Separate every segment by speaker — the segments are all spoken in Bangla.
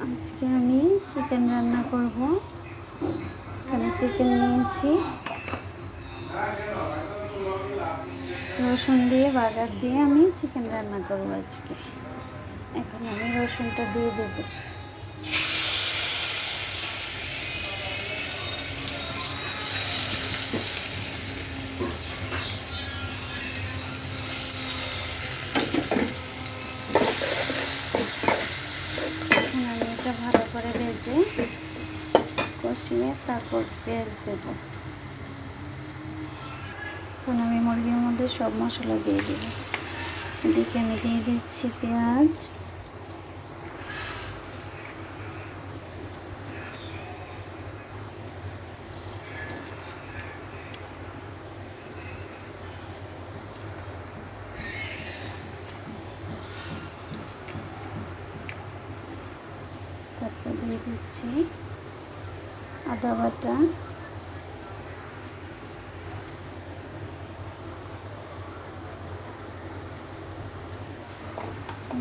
Speaker 1: আজকে আমি চিকেন রান্না করব। এখানে চিকেন নিয়েছি, রসুন দিয়ে বাগার দিয়ে আমি চিকেন রান্না করব আজকে। এখন আমি রসুনটা দিয়ে দেবো। এখন আমি এটা ভালো করে ভেজে কষিয়ে তারপর পেঁয়াজ দেব। এখন আমি মুরগির মধ্যে সব মশলা দিয়ে দেব। এদিকে আমি দিয়ে দিচ্ছি পেঁয়াজ, তারপর দিয়ে দিচ্ছি আদা বাটা,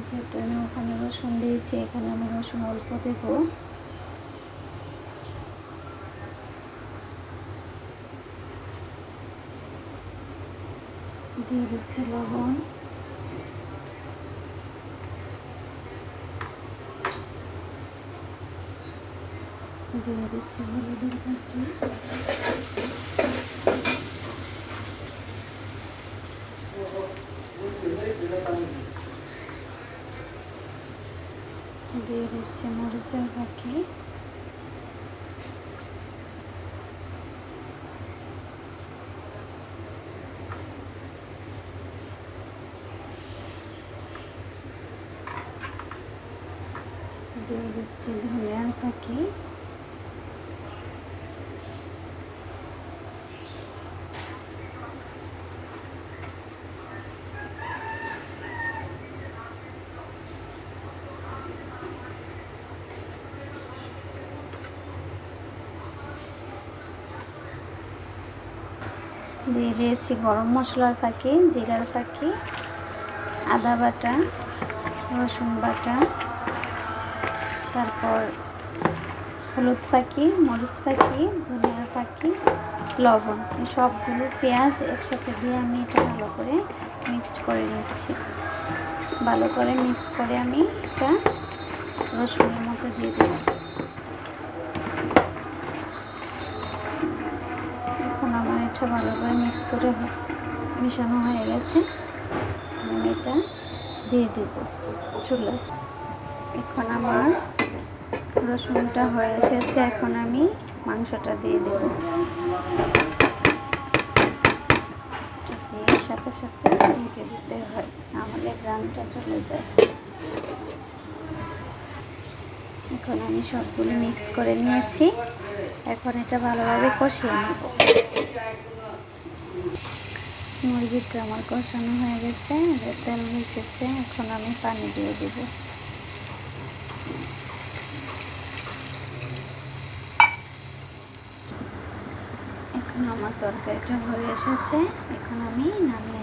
Speaker 1: যেহেতু আমি ওখানে রসুন দিয়েছি, এখানে আমি রসুন অল্প দেব। দিয়ে দিচ্ছি লবণ, দিয়ে দিচ্ছি হলুদের গুঁড়ো, দিয়ে দিচ্ছি মরিচের ফাঁকি, দিয়ে দিচ্ছি ধনিয়ার ফাঁকি, দিয়ে দিয়েছি গরম মশলার ফাঁকি, জিরার ফাঁকি, আদা বাটা, রসুন বাটা, তারপর হলুদ ফাঁকি, মরিচ ফাঁকি, ধনিয়ার ফাঁকি, লবণ। এই সবগুলো পেঁয়াজ একসাথে দিয়ে আমি এটা ভালো করে মিক্সড করে নিচ্ছি। ভালো করে মিক্স করে আমি এটা রসুনের মধ্যে দিয়ে দেব। এখন আমার এটা ভালো করে মিক্স করে মিশানো হয়ে গেছে। আমি এটা দিয়ে দেব চুলায়। এখন আমার রসুনটা হয়ে এসেছে, এখন আমি মাংসটা দিয়ে দেব। দিয়ে সাথে সাথে ঢেকে দিতে হয়, নাহলে গ্রানটা চলে যায়। এখন আমি সবগুলো মিক্স করে নিয়েছি, এখন এটা ভালোভাবে কষিয়ে নেব। মুরগিটা আমার কষানো হয়ে গেছে, তেল মিশেছে, এখন আমি পানি দিয়ে দেব। এখন আমার তরকারিটা হয়ে এসেছে, এখন আমি নামিয়ে